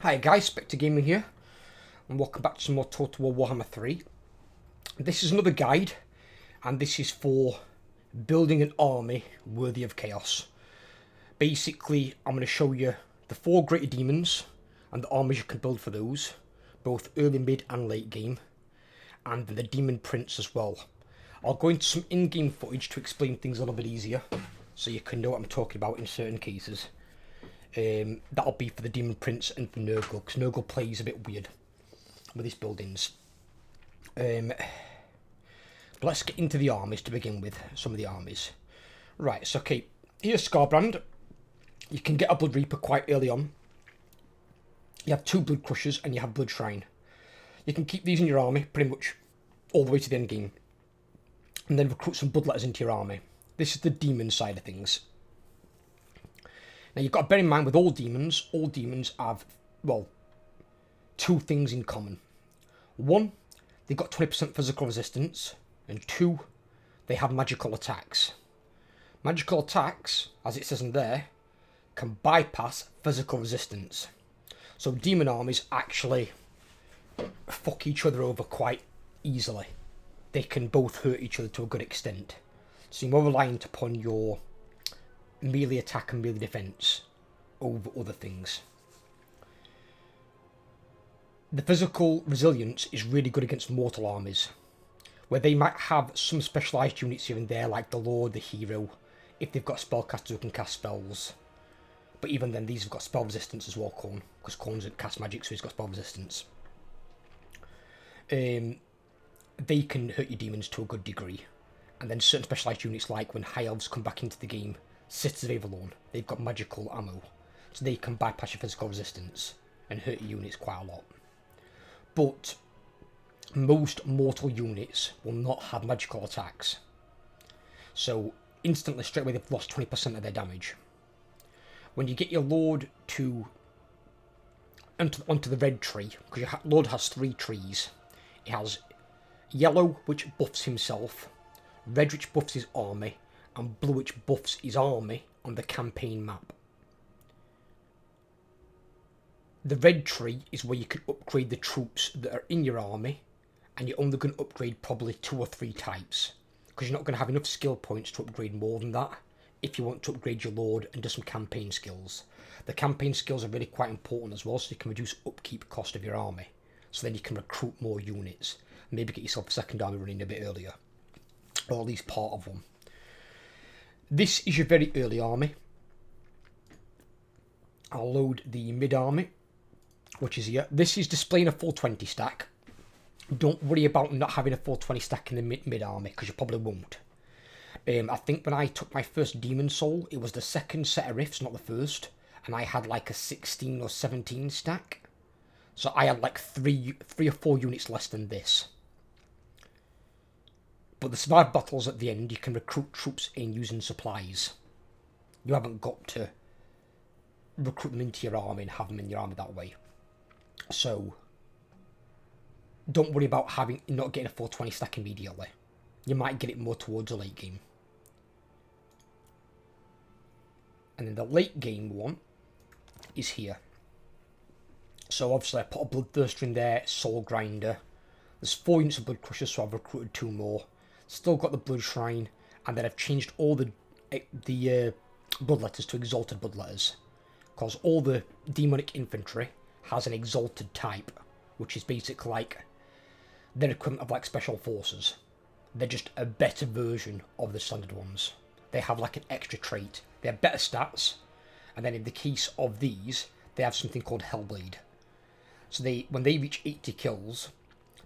Hi guys, SpectreGaming here, and welcome back to some more Total War Warhammer 3. This is another guide, and this is for building an army worthy of chaos. Basically, I'm going to show you the 4 greater demons, and the armies you can build for those, both early, mid and late game, and the demon prince as well. I'll go into some in-game footage to explain things a little bit easier, so you can know what I'm talking about in certain cases. That'll be for the Demon Prince and for Nurgle, because Nurgle plays a bit weird with his buildings. But let's get into the armies to begin with, some of the armies. Right, so okay, here's Scarbrand. You can get a Blood Reaper quite early on. You have 2 Blood Crushers and you have Blood Shrine. You can keep these in your army pretty much all the way to the end game. And then recruit some Bloodletters into your army. This is the demon side of things. Now you've got to bear in mind with all demons have, well, 2 things in common. 1, they've got 20% physical resistance, and 2, they have magical attacks. Magical attacks, as it says in there, can bypass physical resistance. So demon armies actually fuck each other over quite easily. They can both hurt each other to a good extent. So you're more reliant upon your melee attack and melee defense over other things. The physical resilience is really good against mortal armies, where they might have some specialised units here and there, like the Lord, the Hero, if they've got spellcasters who can cast spells. But even then, these have got spell resistance as well, Khorne, because Khorne doesn't cast magic, so he's got spell resistance. They can hurt your demons to a good degree. And then certain specialised units, like when High Elves come back into the game, Sisters of Avalon, they've got magical ammo, so they can bypass your physical resistance and hurt your units quite a lot. But most mortal units will not have magical attacks, so instantly, straight away, they've lost 20% of their damage. When you get your Lord onto the red tree, because your Lord has 3 trees, it has yellow, which buffs himself, red, which buffs his army, and blue, which buffs his army on the campaign map. The red tree is where you can upgrade the troops that are in your army, and you're only going to upgrade probably 2 or 3 types, because you're not going to have enough skill points to upgrade more than that if you want to upgrade your Lord and do some campaign skills. The campaign skills are really quite important as well, so you can reduce upkeep cost of your army, so then you can recruit more units, maybe get yourself a second army running a bit earlier, or at least part of one. This is your very early army. I'll load the mid army, which is here. This is displaying a 420 stack. Don't worry about not having a 420 stack in the mid army, because you probably won't. I think when I took my first Demon Soul, it was the second set of rifts, not the first, and I had like a 16 or 17 stack. So I had like 3 or 4 units less than this. But the survive battles at the end, you can recruit troops in using supplies. You haven't got to recruit them into your army and have them in your army that way. So don't worry about not getting a 420 stack immediately. You might get it more towards the late game. And then the late game one is here. So obviously I put a Bloodthirster in there, Soul Grinder. There's 4 units of Blood Crushers, so I've recruited 2 more. Still got the Blood Shrine, and then I've changed all the Bloodletters to Exalted Bloodletters, because all the Demonic Infantry has an Exalted type, which is basically like their equivalent of like Special Forces. They're just a better version of the standard ones. They have like an extra trait. They have better stats, and then in the case of these, they have something called Hellblade. So when they reach 80 kills,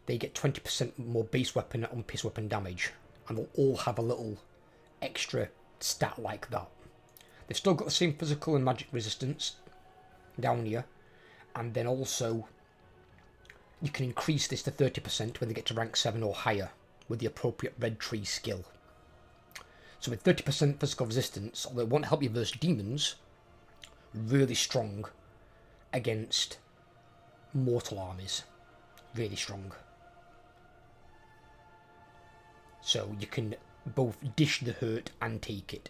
they get 20% more base weapon and on-piece weapon damage, and they'll all have a little extra stat like that. They've still got the same physical and magic resistance down here, and then also you can increase this to 30% when they get to rank 7 or higher with the appropriate red tree skill. So with 30% physical resistance, although it won't help you versus demons, really strong against mortal armies. Really strong. So you can both dish the hurt and take it.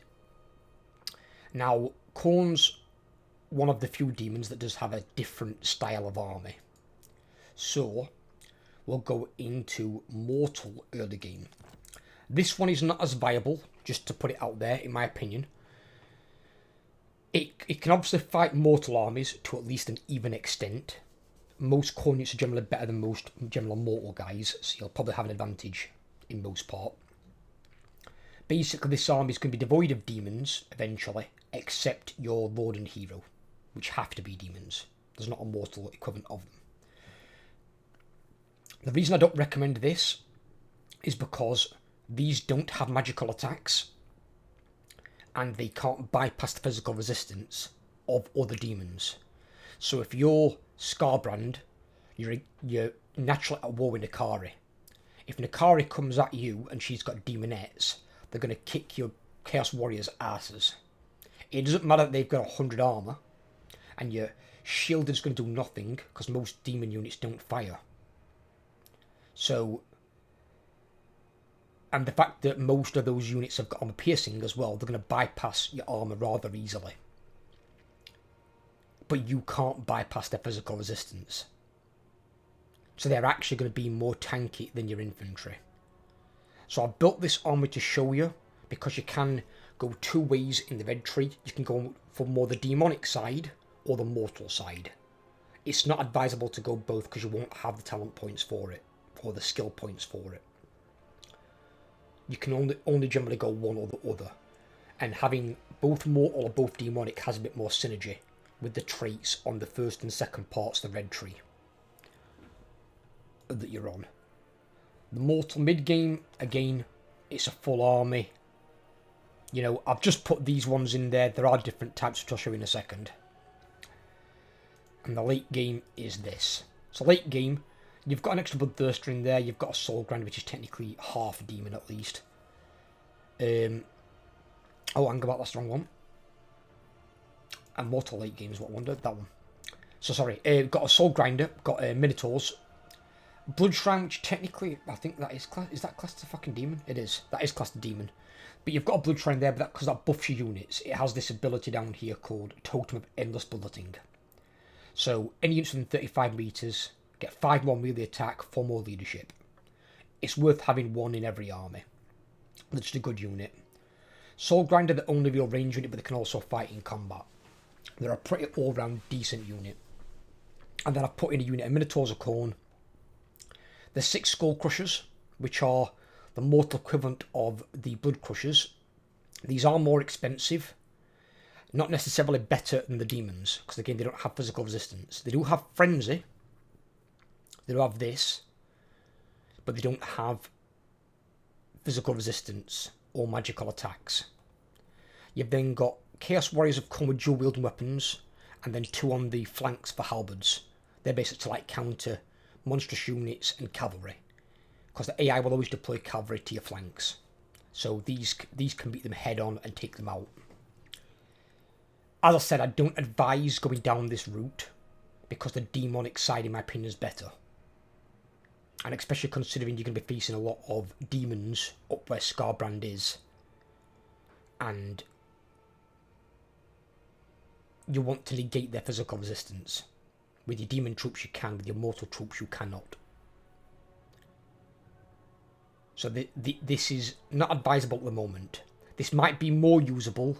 Now, Khorne's one of the few demons that does have a different style of army. So we'll go into Mortal early game. This one is not as viable, just to put it out there, in my opinion. It can obviously fight Mortal armies to at least an even extent. Most core units are generally better than most general Mortal guys, so you'll probably have an advantage in most part. Basically, this army is going to be devoid of demons, eventually, except your Lord and Hero, which have to be demons. There's not a Mortal equivalent of them. The reason I don't recommend this is because these don't have magical attacks, and they can't bypass the physical resistance of other demons. So if you're Scarbrand, you're naturally at war with Nakari. If Nakari comes at you and she's got demonettes, they're going to kick your Chaos Warriors' asses. It doesn't matter that they've got 100 armour, and your shield is going to do nothing, because most demon units don't fire. So, and the fact that most of those units have got armour piercing as well, they're going to bypass your armour rather easily. But you can't bypass their physical resistance. So they're actually going to be more tanky than your infantry. So I've built this army to show you, because you can go two ways in the red tree. You can go for more the demonic side or the mortal side. It's not advisable to go both, because you won't have the talent points for it, or the skill points for it. You can only generally go one or the other. And having both mortal or both demonic has a bit more synergy with the traits on the first and second parts of the red tree that you're on. The mortal mid-game, again, it's a full army. You know, I've just put these ones in there. There are different types, which I'll show you in a second. And the late game is this. So late game, you've got an extra Bloodthirster in there. You've got a Soul Grinder, which is technically half a demon at least. Oh, hang about, that's the wrong one. And Mortal late game is what I wondered. That one. So sorry, got a Soul Grinder, got Minotaurs. Blood Shrine, which technically, I think that is class. Is that classed as a fucking demon? It is. That is classed as demon. But you've got a Blood Shrine there, but because that buffs your units, it has this ability down here called Totem of Endless Bloodletting. So any units within 35 metres get 5 more melee attack, 4 more leadership. It's worth having one in every army. That's just a good unit. Soul Grinder, the only real range unit, but they can also fight in combat. They're a pretty all-round decent unit. And then I've put in a unit of Minotaurs of Khorne. The 6 Skull Crushers, which are the mortal equivalent of the Blood Crushers. These are more expensive. Not necessarily better than the demons, because again, they don't have physical resistance. They do have Frenzy. They do have this. But they don't have physical resistance or magical attacks. You've then got Chaos Warriors of Khorne with dual wielding weapons, and then 2 on the flanks for halberds. They're basically to like counter monstrous units and cavalry, because the AI will always deploy cavalry to your flanks. So these can beat them head on and take them out. As I said, I don't advise going down this route, because the demonic side, in my opinion, is better. And especially considering you're going to be facing a lot of demons up where Scarbrand is. And you want to negate their physical resistance. With your demon troops you can, with your mortal troops you cannot. So this is not advisable at the moment. This might be more usable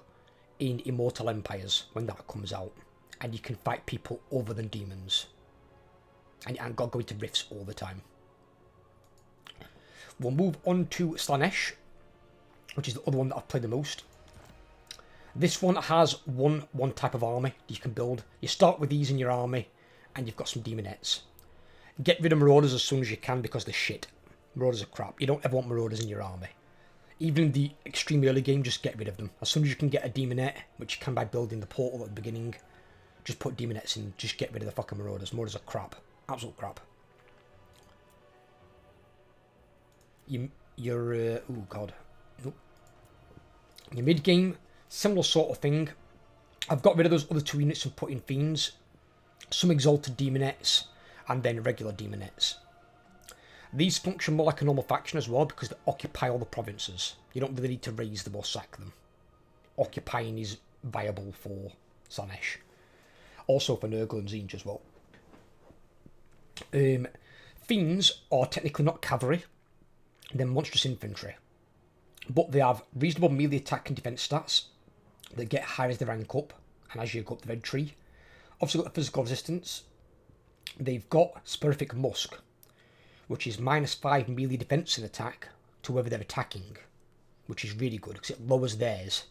in Immortal Empires when that comes out. And you can fight people other than demons. And got to go into rifts all the time. We'll move on to Slaanesh, which is the other one that I've played the most. This one has one type of army you can build. You start with these in your army, and you've got some demonettes. Get rid of Marauders as soon as you can, because they're shit. Marauders are crap. You don't ever want Marauders in your army. Even in the extreme early game, just get rid of them. As soon as you can get a demonette, which you can by building the portal at the beginning, just put demonettes in, just get rid of the fucking Marauders. Marauders are crap. Absolute crap. Your oh god. Nope. Your mid-game, similar sort of thing. I've got rid of those other 2 units and put in Fiends. Some Exalted Demonettes, and then regular Demonettes. These function more like a normal faction as well, because they occupy all the provinces. You don't really need to raise them or sack them. Occupying is viable for Slaanesh. Also for Nurgle and Tzeentch as well. Fiends are technically not cavalry, they're monstrous infantry. But they have reasonable melee attack and defense stats that get higher as they rank up, and as you go up the red tree. Obviously got the physical resistance. They've got Sperific Musk, which is -5 melee defense and attack to whoever they're attacking, which is really good because it lowers theirs,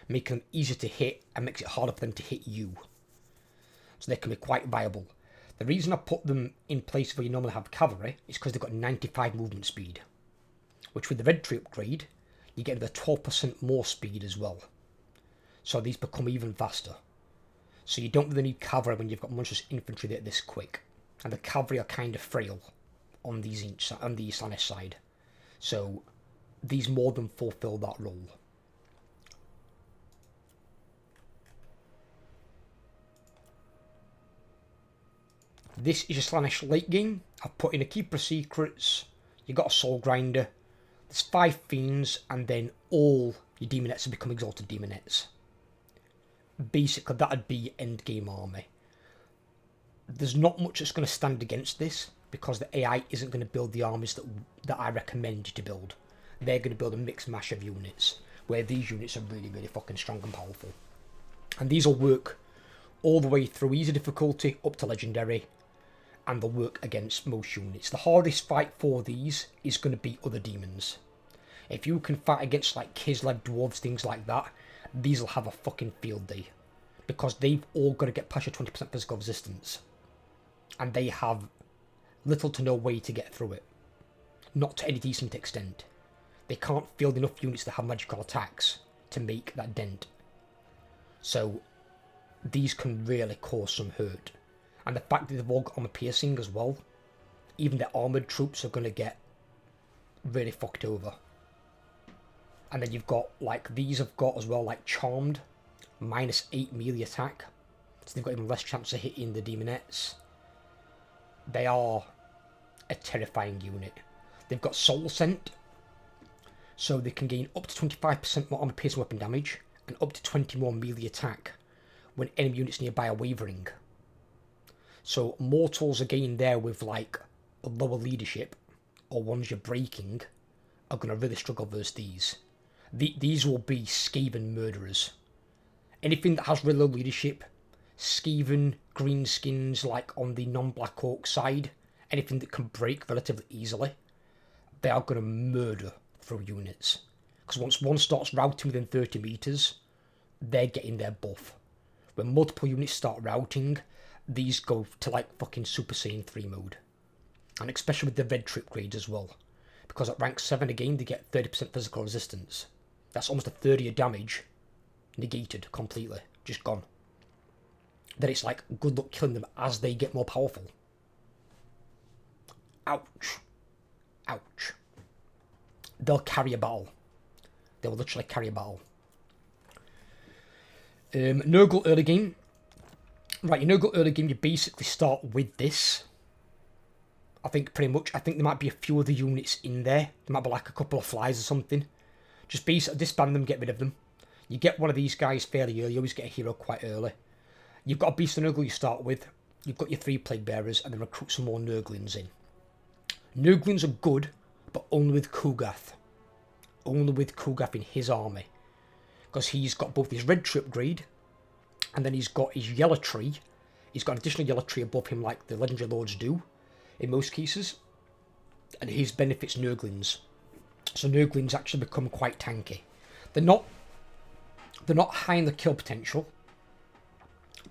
making them easier to hit and makes it harder for them to hit you. So they can be quite viable. The reason I put them in place where you normally have cavalry is because they've got 95 movement speed, which with the red tree upgrade, you get another 12% more speed as well. So these become even faster. So you don't really need cavalry when you've got monstrous infantry that are this quick. And the cavalry are kind of frail on the Slaanesh side. So these more than fulfill that role. This is a Slaanesh late game. I've put in a Keeper of Secrets. You've got a Soul Grinder. There's 5 Fiends, and then all your Demonettes have become Exalted Demonettes. Basically, that'd be endgame army. There's not much that's going to stand against this, because the AI isn't going to build the armies that I recommend you to build. They're going to build a mixed mash of units, where these units are really, really fucking strong and powerful. And these will work all the way through easy difficulty up to legendary, and they'll work against most units. The hardest fight for these is going to be other demons. If you can fight against like Kislev, dwarves, things like that, these will have a fucking field day, because they've all got to get past your 20% physical resistance, and they have little to no way to get through it, not to any decent extent. They can't field enough units that have magical attacks to make that dent. So these can really cause some hurt. And the fact that they've all got armor piercing as well, even the armoured troops are going to get really fucked over. And then you've got, like, these have got as well, like, Charmed, -8 melee attack. So they've got even less chance of hitting the Demonettes. They are a terrifying unit. They've got Soul Scent, so they can gain up to 25% more armor piercing weapon damage, and up to 20 more melee attack when enemy units nearby are wavering. So mortals again there with like a lower leadership, or ones you're breaking, are going to really struggle versus these. These will be Skaven murderers. Anything that has really low leadership, Skaven, greenskins like on the non-Black Orc side, anything that can break relatively easily, they are going to murder through units. Because once one starts routing within 30 meters, they're getting their buff. When multiple units start routing, these go to like fucking Super Saiyan 3 mode. And especially with the red trip grades as well. Because at rank 7 again, they get 30% physical resistance. That's almost a third of your damage negated completely. Just gone. Then it's like, good luck killing them as they get more powerful. Ouch. Ouch. They'll carry a battle. They will literally carry a battle. Nurgle early game. Right, your Nurgle early game, you basically start with this. I think pretty much. I think there might be a few other units in there. There might be like a couple of flies or something. Just basically disband them, get rid of them. You get one of these guys fairly early. You always get a hero quite early. You've got a Beast of Nurgle you start with. You've got your 3 Plague Bearers, and then recruit some more Nurglings in. Nurglings are good, but only with Guth. Only with Guth in his army. Because he's got both his red tree upgrade, and then he's got his yellow tree. He's got an additional yellow tree above him like the Legendary Lords do, in most cases. And his benefits Nurglings. So Nurglings actually become quite tanky. They're not high in the kill potential,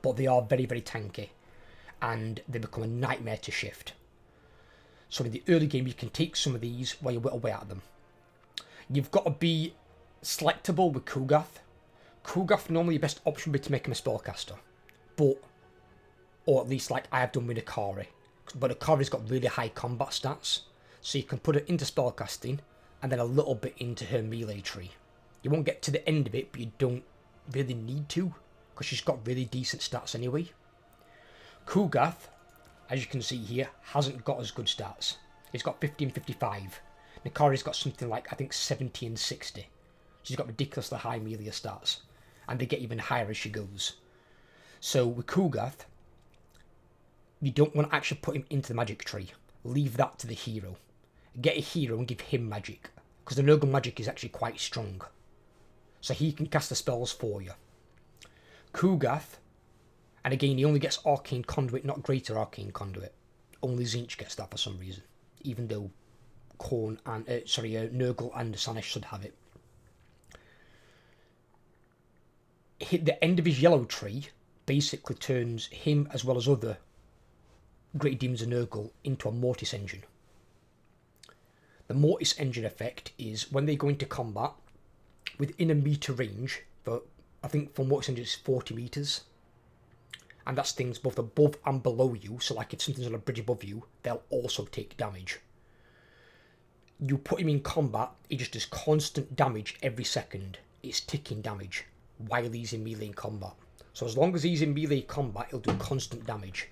but they are very, very tanky. And they become a nightmare to shift. So in the early game, you can take some of these while you whittle away at them. You've got to be selectable with Guth. Guth, normally your best option would be to make him a spellcaster. But, or at least like I have done with Akari. But Akari's got really high combat stats. So you can put it into spellcasting, and then a little bit into her melee tree. You won't get to the end of it, but you don't really need to, because she's got really decent stats anyway. Guth, as you can see here, hasn't got as good stats. He's got 50 and 55. Nakari's got something like, I think, 70 and 60. She's got ridiculously high melee stats. And they get even higher as she goes. So with Guth, you don't want to actually put him into the magic tree. Leave that to the hero. Get a hero and give him magic, because the Nurgle magic is actually quite strong. So he can cast the spells for you. Guth, and again, he only gets Arcane Conduit, not Greater Arcane Conduit. Only Tzeentch gets that for some reason, even though Nurgle and Slaanesh should have it. Hit the end of his yellow tree basically turns him, as well as other Great Demons of Nurgle, into a Mortise Engine. The Mortise Engine effect is when they go into combat within a meter range, but I think for Mortise Engine it's 40 meters, and that's things both above and below you. So like if something's on a bridge above you, they'll also take damage. You put him in combat, he just does constant damage every second. It's ticking damage while he's in melee combat. So as long as he's in melee combat, he'll do constant damage.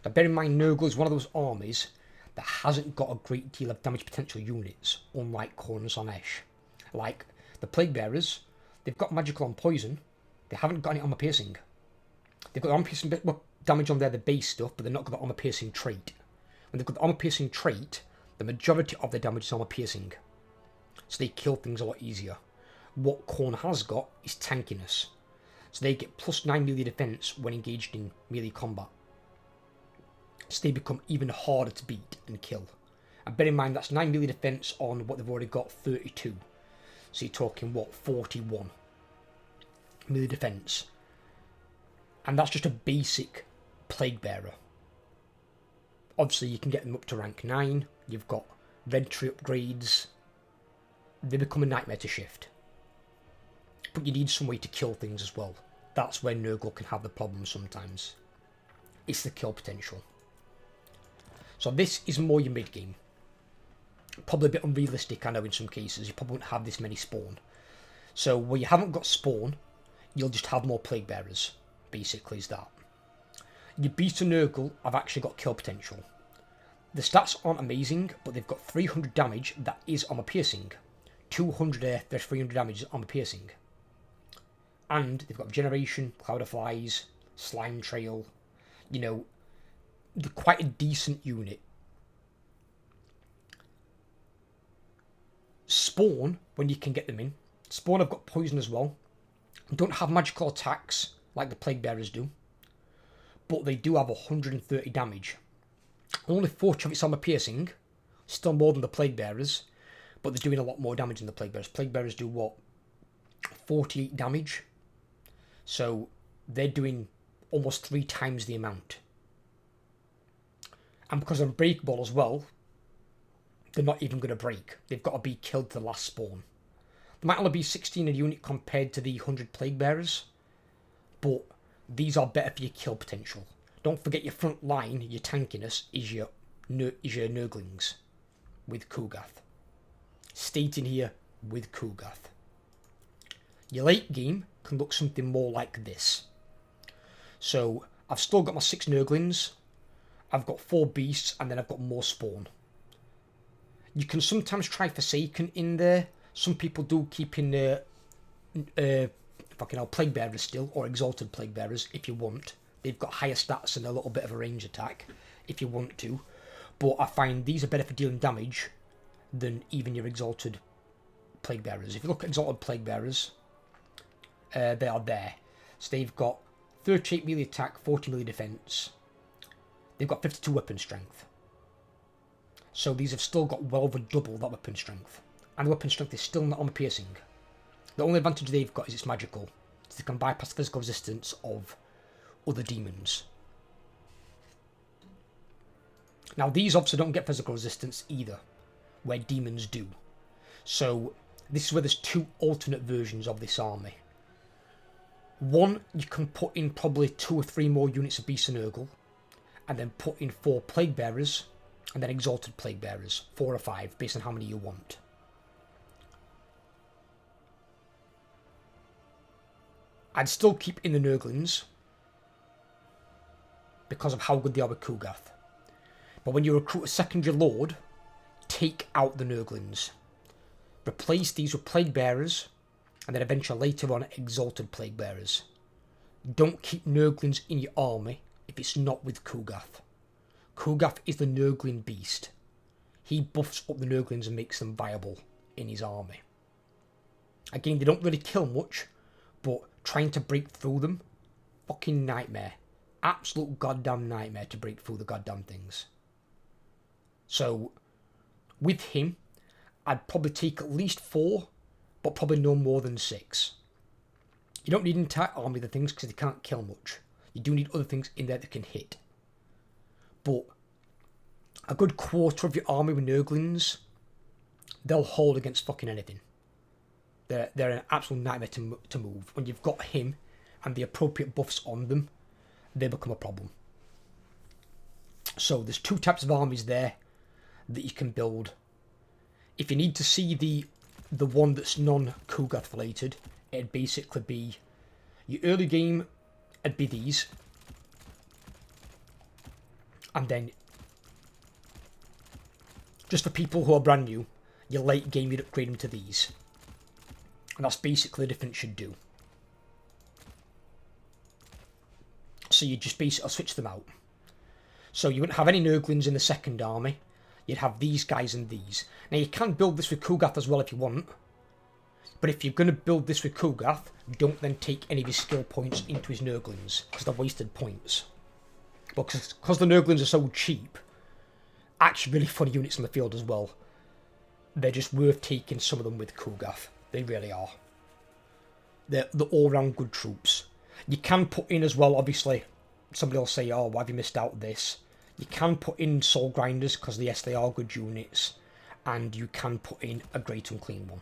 Now bear in mind, Nurgle is one of those armies that hasn't got a great deal of damage potential units, unlike Khorne and Slaanesh. Like the Plague Bearers, they've got magical on poison, they haven't got any armor piercing. They've got armor piercing damage on the base stuff, but they're not got the armor piercing trait. When they've got the armor piercing trait, the majority of their damage is armor piercing, so they kill things a lot easier. What Khorne has got is tankiness, so they get plus 9 melee defense when engaged in melee combat. So they become even harder to beat and kill. And bear in mind, that's 9 melee defense on what they've already got, 32. So you're talking, 41 melee defense. And that's just a basic Plague Bearer. Obviously, you can get them up to rank 9. You've got red tree upgrades. They become a nightmare to shift. But you need some way to kill things as well. That's where Nurgle can have the problem sometimes. It's the kill potential. So this is more your mid-game. Probably a bit unrealistic, I know, in some cases. You probably won't have this many spawn. So where you haven't got spawn, you'll just have more Plague Bearers. Basically is that. Your Beast of Nurgle have actually got kill potential. The stats aren't amazing, but they've got 300 damage that is armor piercing. 200 earth, there's 300 damage armor piercing. And they've got Regeneration, Cloud of Flies, Slime Trail. You know, they're quite a decent unit. Spawn, when you can get them in. Spawn have got poison as well. Don't have magical attacks like the Plague Bearers do. But they do have 130 damage. Only 40 of it's armor piercing. Still more than the Plague Bearers. But they're doing a lot more damage than the Plague Bearers. Plague Bearers do what? 48 damage. So they're doing almost 3 times the amount. And because they're unbreakable as well, they're not even going to break. They've got to be killed to the last spawn. There might only be 16 a unit compared to the 100 Plague Bearers, but these are better for your kill potential. Don't forget your front line, your tankiness, is your Nurglings with Guth. Stating here, with Guth. Your late game can look something more like this. So, I've still got my 6 Nurglings, I've got 4 beasts, and then I've got more spawn. You can sometimes try Forsaken in there. Some people do keep in Plague Bearers still, or Exalted Plague Bearers if you want. They've got higher stats and a little bit of a range attack if you want to. But I find these are better for dealing damage than even your Exalted Plague Bearers. If you look at Exalted Plague Bearers, they are there. So they've got 38 melee attack, 40 melee defense. They've got 52 weapon strength. So these have still got well over double that weapon strength. And the weapon strength is still not armor piercing. The only advantage they've got is it's magical. So they can bypass the physical resistance of other demons. Now these obviously don't get physical resistance either, where demons do. So this is where there's 2 alternate versions of this army. One, you can put in probably 2 or 3 more units of Beast of Nurgle, and then put in 4 Plague Bearers, and then Exalted Plague Bearers, 4 or 5, based on how many you want. I'd still keep in the Nurglings, because of how good they are with Guth. But when you recruit a secondary lord, take out the Nurglings. Replace these with Plague Bearers, and then eventually later on Exalted Plague Bearers. Don't keep Nurglings in your army if it's not with Guth. Kugath is the Nurgling beast. He buffs up the Nurglings and makes them viable in his army. Again, they don't really kill much, but trying to break through them, fucking nightmare. Absolute goddamn nightmare to break through the goddamn things. So, with him, I'd probably take at least 4, but probably no more than 6. You don't need an entire army of the things because they can't kill much. You do need other things in there that can hit. But a good quarter of your army with Nurglings, they'll hold against fucking anything. They're an absolute nightmare to move. When you've got him and the appropriate buffs on them, they become a problem. So there's 2 types of armies there that you can build. If you need to see the one that's non-Kugath related, it'd basically be your early game, it'd be these. And then, just for people who are brand new, your late game you'd upgrade them to these. And that's basically the difference you'd do. So you just basically switch them out. So you wouldn't have any Nurglings in the second army. You'd have these guys and these. Now you can build this with Kugath as well if you want. But if you're going to build this with Kugath, don't then take any of his skill points into his Nurglings, because they're wasted points. But because the Nurglings are so cheap, actually really funny units in the field as well. They're just worth taking some of them with Kugath. They really are. They're all-round good troops. You can put in as well, obviously, somebody will say, oh, why have you missed out this? You can put in Soul Grinders, because yes, they are good units. And you can put in a Great Unclean one.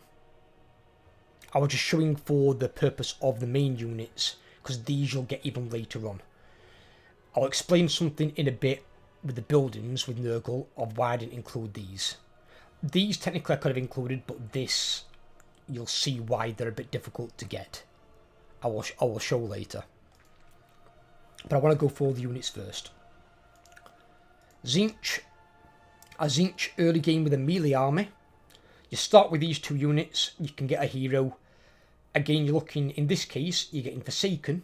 I was just showing for the purpose of the main units, because these you'll get even later on. I'll explain something in a bit with the buildings with Nurgle of why I didn't include these. These technically I could have included, but this, you'll see why they're a bit difficult to get. I will show later. But I want to go for the units first. Tzeentch. A Tzeentch early game with a melee army. You start with these 2 units, you can get a hero. Again, you're looking, in this case, you're getting Forsaken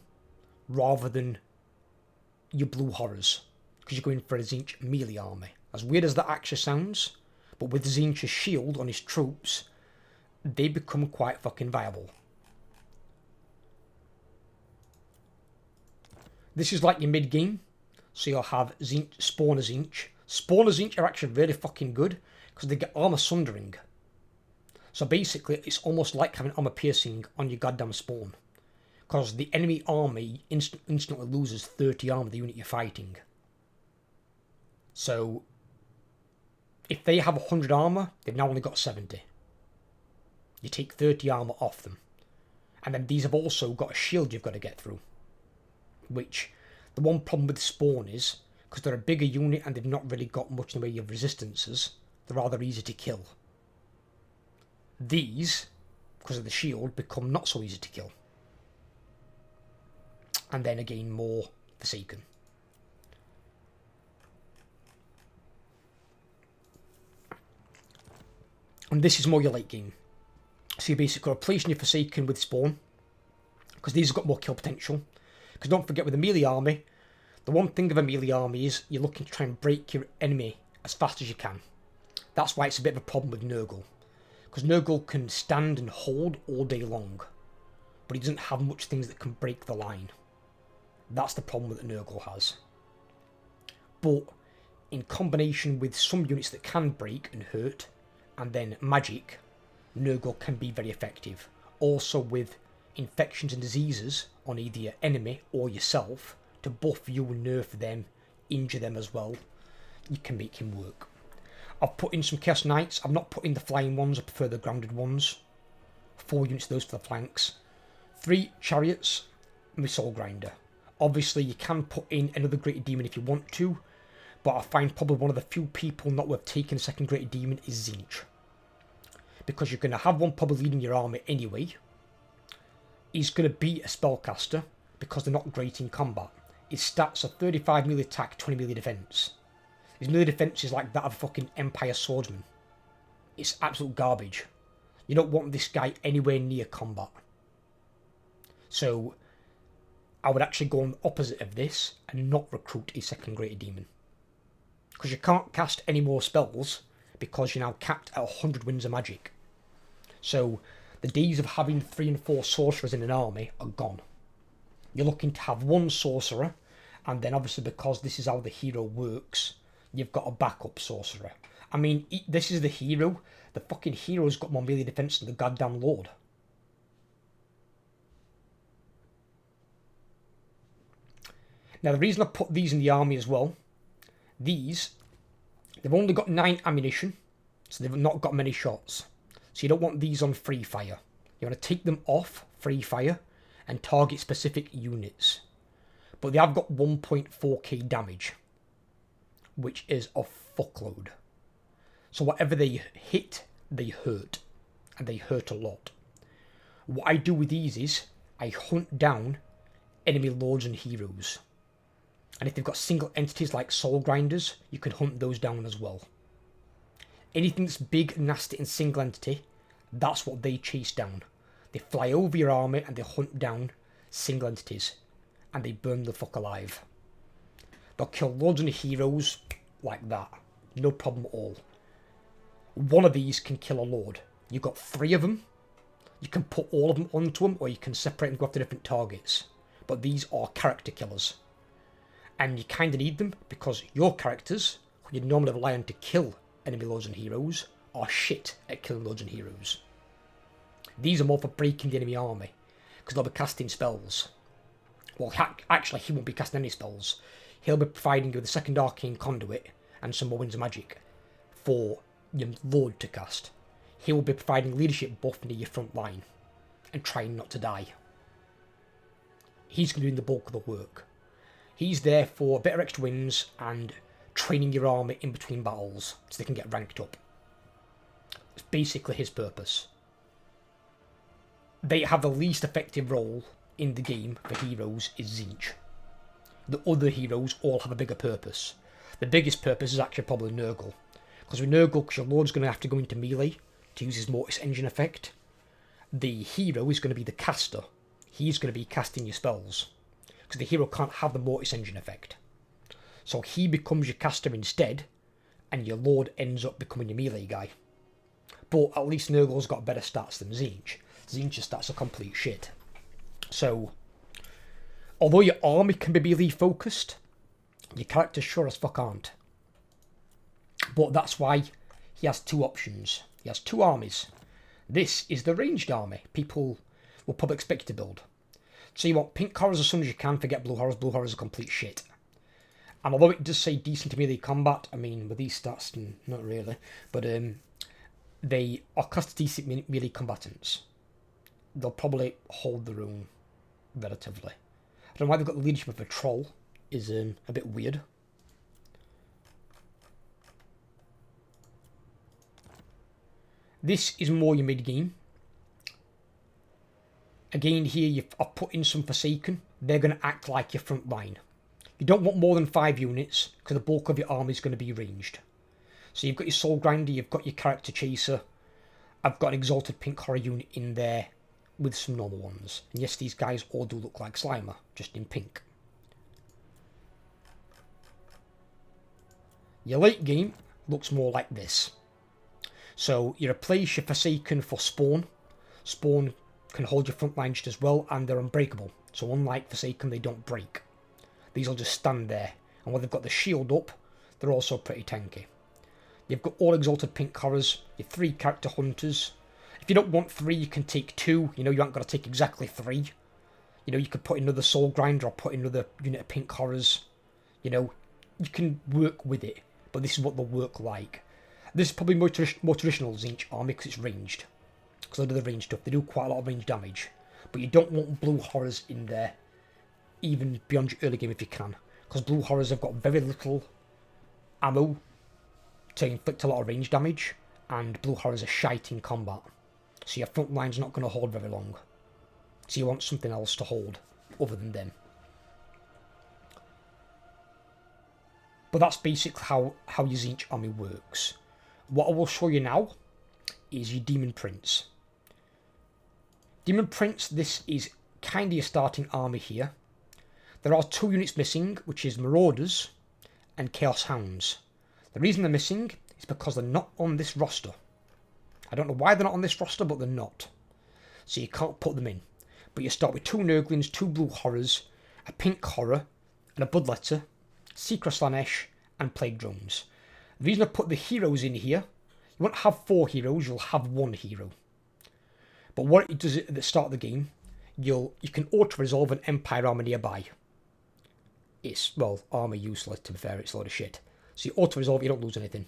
rather than your Blue Horrors, because you're going for a Tzeentch melee army. As weird as that actually sounds, but with Tzeentch's shield on his troops, they become quite fucking viable. This is like your mid-game, so you'll have Tzeentch, Spawner Tzeentch. Spawner Tzeentch are actually really fucking good, because they get armor sundering. So basically, it's almost like having armor piercing on your goddamn spawn. Because the enemy army instantly loses 30 armor the unit you're fighting. So, if they have 100 armor, they've now only got 70. You take 30 armor off them. And then these have also got a shield you've got to get through. Which, the one problem with Spawn is, because they're a bigger unit and they've not really got much in the way of resistances, they're rather easy to kill. These, because of the shield, become not so easy to kill. And then again, more Forsaken. And this is more your late game. So you're basically replacing your Forsaken with Spawn, because these have got more kill potential. Because don't forget, with a melee army, the one thing of a melee army is you're looking to try and break your enemy as fast as you can. That's why it's a bit of a problem with Nurgle. Because Nurgle can stand and hold all day long, but he doesn't have much things that can break the line. That's the problem that Nurgle has. But in combination with some units that can break and hurt, and then magic, Nurgle can be very effective. Also with infections and diseases on either your enemy or yourself, to buff you and nerf them, injure them as well, you can make him work. I've put in some Chaos Knights. I've not put in the flying ones. I prefer the grounded ones. 4 units of those for the flanks. 3 chariots and my Soul Grinder. Obviously, you can put in another Greater Demon if you want to, but I find probably one of the few people not worth taking a second Greater Demon is Tzeentch. Because you're going to have one probably leading your army anyway. He's going to be a spellcaster because they're not great in combat. His stats are 35 melee attack, 20 melee defense. His melee defense is like that of a fucking Empire swordsman. It's absolute garbage. You don't want this guy anywhere near combat. So, I would actually go on the opposite of this and not recruit a second Greater Demon. because you can't cast any more spells because you're now capped at 100 winds of magic. So the days of having 3 and 4 sorcerers in an army are gone. You're looking to have 1 sorcerer, and then obviously because this is how the hero works, you've got a backup sorcerer. I mean, this is the hero. The fucking hero's got more melee defense than the goddamn lord. Now the reason I put these in the army as well, they've only got 9 ammunition, so they've not got many shots. So you don't want these on free fire. You want to take them off free fire and target specific units. But they have got 1.4k damage, which is a fuckload. So whatever they hit, they hurt. And they hurt a lot. What I do with these is, I hunt down enemy lords and heroes. And if they've got single entities like soul grinders, you can hunt those down as well. Anything that's big, nasty and single entity, that's what they chase down. They fly over your army and they hunt down single entities. And they burn the fuck alive. They'll kill lords and heroes like that. No problem at all. One of these can kill a lord. You've got 3 of them. You can put all of them onto them, or you can separate and go after different targets. But these are character killers. And you kind of need them because your characters, who you normally rely on to kill enemy lords and heroes, are shit at killing lords and heroes. These are more for breaking the enemy army, because they'll be casting spells. Well, actually, he won't be casting any spells. He'll be providing you with a second arcane conduit and some more winds of magic for your lord to cast. He will be providing leadership buff near your front line and trying not to die. He's going to be doing the bulk of the work. He's there for a bit of extra wins and training your army in between battles so they can get ranked up. It's basically his purpose. They have the least effective role in the game for heroes is Tzeentch. The other heroes all have a bigger purpose. The biggest purpose is actually probably Nurgle. Because with Nurgle, because your lord's going to have to go into melee to use his Mortise Engine effect, the hero is going to be the caster. He's going to be casting your spells. Because the hero can't have the Mortise Engine effect. So he becomes your caster instead, and your lord ends up becoming your melee guy. But at least Nurgle's got better stats than Tzeentch. Tzeentch's stats are complete shit. So, although your army can be melee focused, your characters sure as fuck aren't. But that's why he has 2 options. He has 2 armies. This is the ranged army. People will probably expect you to build. So you want pink horrors as soon as you can, forget blue horrors. Blue horrors are complete shit. And although it does say decent melee combat, I mean, with these stats, not really. But they are classed as decent melee combatants. They'll probably hold their own relatively. I don't know why they've got the leadership of a troll. Is a bit weird. This is more your mid-game. Again, here I've put in some Forsaken. They're going to act like your front line. You don't want more than 5 units, because the bulk of your army is going to be ranged. So you've got your Soul Grinder, you've got your Character Chaser. I've got an Exalted Pink Horror unit in there with some normal ones. And yes, these guys all do look like Slimer, just in pink. Your late game looks more like this. So you replace your Forsaken for Spawn. Spawn can hold your front line just as well, and they're unbreakable. So unlike Forsaken, they don't break. These will just stand there. And when they've got the shield up, they're also pretty tanky. You've got all Exalted Pink Horrors, your 3 Character Hunters. If you don't want 3, you can take 2. You know, you aren't got to take exactly 3. You know, you could put in another Soul Grinder or put in another unit of Pink Horrors. You know, you can work with it. But this is what they'll work like. This is probably more traditional Tzeentch army because it's ranged. Because they do the range stuff. They do quite a lot of range damage. But you don't want blue horrors in there. Even beyond your early game if you can. Because blue horrors have got very little ammo to inflict a lot of range damage. And blue horrors are shite in combat. So your front line's not going to hold very long. So you want something else to hold other than them. But that's basically how your Tzeentch army works. What I will show you now is your Demon Prince. Demon Prince, this is kind of your starting army here. There are 2 units missing, which is Marauders and Chaos Hounds. The reason they're missing is because they're not on this roster. I don't know why they're not on this roster, but they're not. So you can't put them in. But you start with 2 Nurglings, 2 Blue Horrors, a Pink Horror, and a Bloodletter, Secret Slaanesh, and Plague Drones. The reason I put the heroes in here, you won't have 4 heroes, you'll have 1 hero. But what it does at the start of the game, you can auto-resolve an Empire army nearby. It's, well, army useless, to be fair, it's a load of shit. So you auto-resolve, you don't lose anything.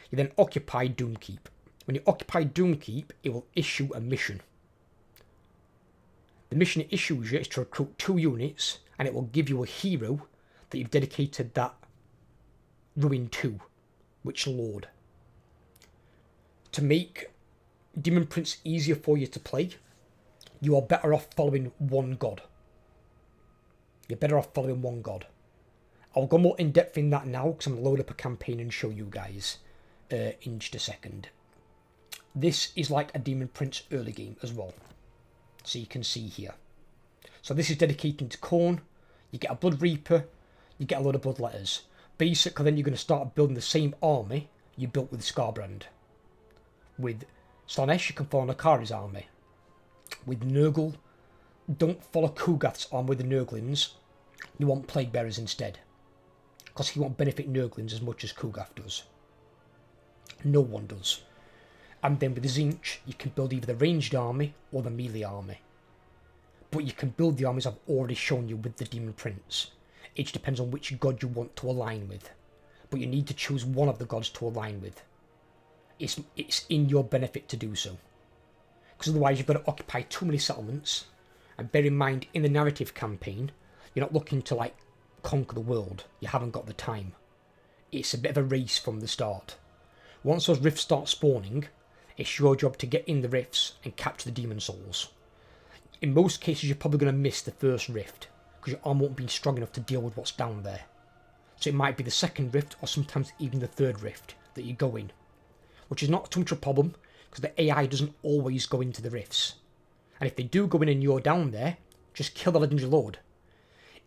You then occupy Doomkeep. When you occupy Doomkeep, it will issue a mission. The mission it issues you is to recruit 2 units, and it will give you a hero that you've dedicated that ruin to, which lord. To make Demon Prince easier for you to play, you are better off following one god. You're better off following one god. I'll go more in depth in that now, because I'm going to load up a campaign and show you guys in just a second. This is like a Demon Prince early game as well. So you can see here. So this is dedicated to Khorne. You get a Blood Reaper. You get a load of Bloodletters. Basically, then you're going to start building the same army you built with Scarbrand. With Slaanesh, you can follow Nakari's army. With Nurgle, don't follow Kugath's army with the Nurglings. You want Plague Bearers instead. Because he won't benefit Nurglings as much as Kugath does. No one does. And then with the Tzeentch, you can build either the ranged army or the melee army. But you can build the armies I've already shown you with the Demon Prince. It just depends on which god you want to align with. But you need to choose one of the gods to align with. It's in your benefit to do so. Because otherwise you've got to occupy too many settlements. And bear in mind, in the narrative campaign, you're not looking to like conquer the world. You haven't got the time. It's a bit of a race from the start. Once those rifts start spawning, it's your job to get in the rifts and capture the demon souls. In most cases, you're probably going to miss the first rift, because your arm won't be strong enough to deal with what's down there. So it might be the second rift, or sometimes even the third rift, that you go in. Which is not too much of a problem, because the AI doesn't always go into the rifts. And if they do go in and you're down there, just kill the Legendary Lord.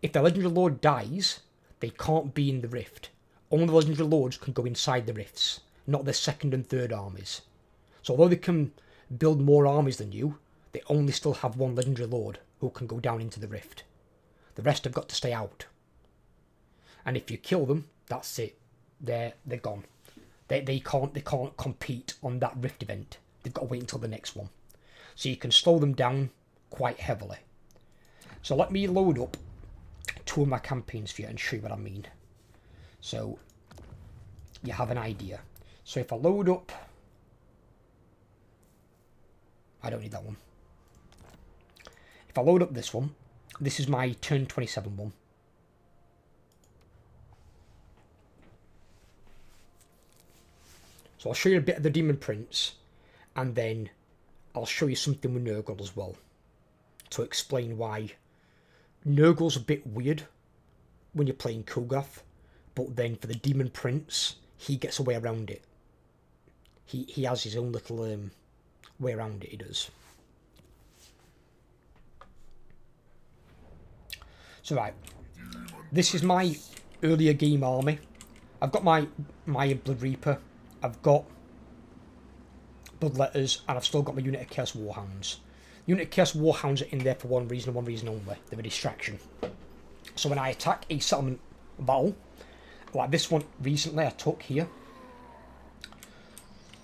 If the Legendary Lord dies, they can't be in the rift. Only the Legendary Lords can go inside the rifts, not the second and third armies. So although they can build more armies than you, they only still have one Legendary Lord who can go down into the rift. The rest have got to stay out. And if you kill them, that's it. They're gone. They can't compete on that rift event. They've got to wait until the next one. So you can slow them down quite heavily. So let me load up 2 of my campaigns for you and show you what I mean. So you have an idea. So if I load up... I don't need that one. If I load up this one, this is my turn 27 one. So I'll show you a bit of the Demon Prince, and then I'll show you something with Nurgle as well, to explain why Nurgle's a bit weird when you're playing Kugath, but then for the Demon Prince, he gets a way around it. He has his own little way around it, he does. So right, this is my earlier game army. I've got my Blood Reaper, I've got Bloodletters, and I've still got my unit of Chaos Warhounds. Unit of Chaos Warhounds are in there for one reason and one reason only. They're a distraction. So when I attack a settlement battle, like this one recently I took here.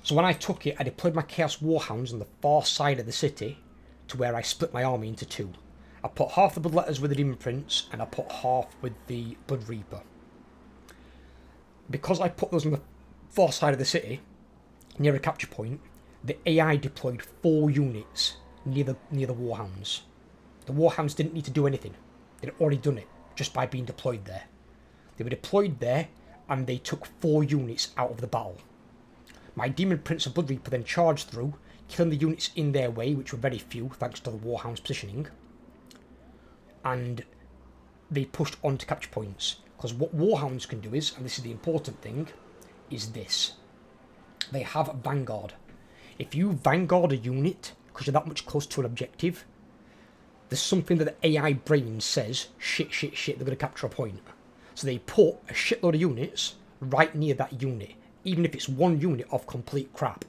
So when I took it, I deployed my Chaos Warhounds on the far side of the city to where I split my army into 2. I put half the Bloodletters with the Demon Prince, and I put half with the Blood Reaper. Because I put those on the far side of the city, near a capture point, the AI deployed 4 units near the Warhounds. The Warhounds didn't need to do anything. They'd already done it, just by being deployed there. They were deployed there, and they took 4 units out of the battle. My Demon Prince and Blood Reaper then charged through, killing the units in their way, which were very few, thanks to the Warhound's positioning. And they pushed on to capture points. Because what Warhounds can do is, and this is the important thing, is this. They have Vanguard. If you Vanguard a unit, because you're that much close to an objective, there's something that the AI brain says, shit, they're going to capture a point. So they put a shitload of units right near that unit, even if it's one unit of complete crap,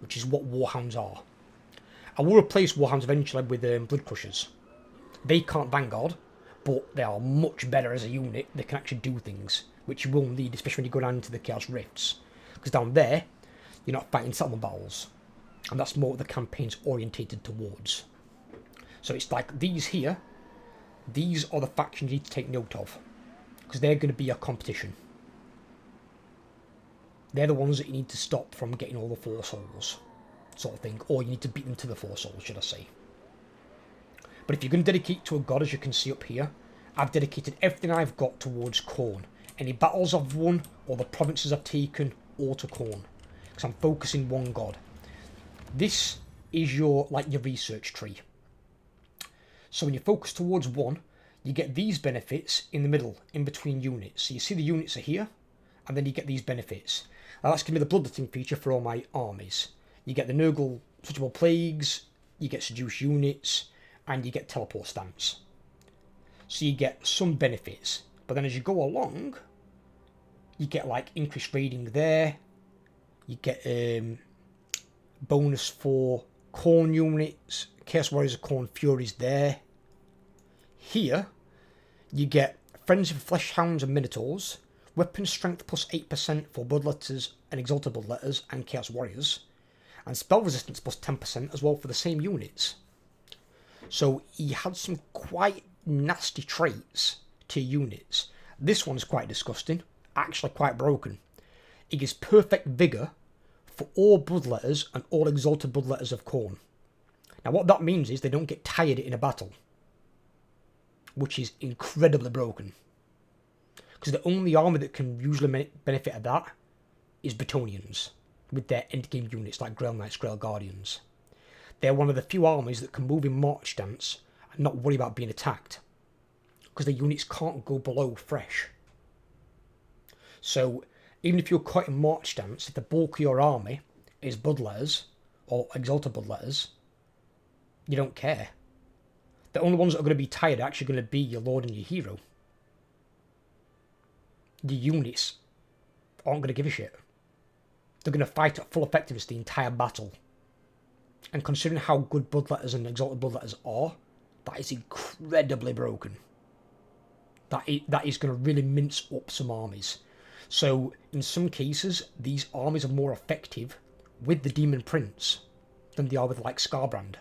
which is what Warhounds are. I will replace Warhounds eventually with Blood Crushers. They can't Vanguard, but they are much better as a unit. They can actually do things, which you will need, especially when you go down into the Chaos Rifts. Because down there, you're not fighting settlement battles. And that's more what the campaign's orientated towards. So it's like these here, these are the factions you need to take note of. Because they're going to be a competition. They're the ones that you need to stop from getting all the 4 souls, sort of thing. Or you need to beat them to the 4 souls, should I say. But if you're going to dedicate to a god, as you can see up here, I've dedicated everything I've got towards Khorne. Any battles I've won, or the provinces I've taken, all to Khorne. Because I'm focusing one god. This is your research tree. So when you focus towards one, you get these benefits in the middle, in between units. So you see the units are here, and then you get these benefits. Now that's going to be the bloodletting feature for all my armies. You get the Nurgle switchable plagues, you get seduce units, and you get teleport stance. So you get some benefits. But then as you go along, you get like increased raiding there. You get bonus for Khorne units, Chaos Warriors of Khorne Furies there. Here, you get Frenzy for Fleshhounds and Minotaurs, Weapon Strength plus 8% for Bloodletters and Exalted Bloodletters and Chaos Warriors, and Spell Resistance plus 10% as well for the same units. So he had some quite nasty traits to units. This one's quite disgusting, actually quite broken. It gives perfect vigour for all Bloodletters and all Exalted Bloodletters of Khorne. Now what that means is they don't get tired in a battle, which is incredibly broken. Because the only army that can usually benefit of that is Bretonnians, with their endgame units like Grail Knights, Grail Guardians. They're one of the few armies that can move in march stance and not worry about being attacked, because the units can't go below fresh. So even if you're caught in march stance, if the bulk of your army is Bloodletters or Exalted Bloodletters, you don't care. The only ones that are going to be tired are actually going to be your Lord and your Hero. The units aren't going to give a shit. They're going to fight at full effectiveness the entire battle. And considering how good Bloodletters and Exalted Bloodletters are, that is incredibly broken. That is going to really mince up some armies. So, in some cases, these armies are more effective with the Demon Prince than they are with, like, Scarbrand.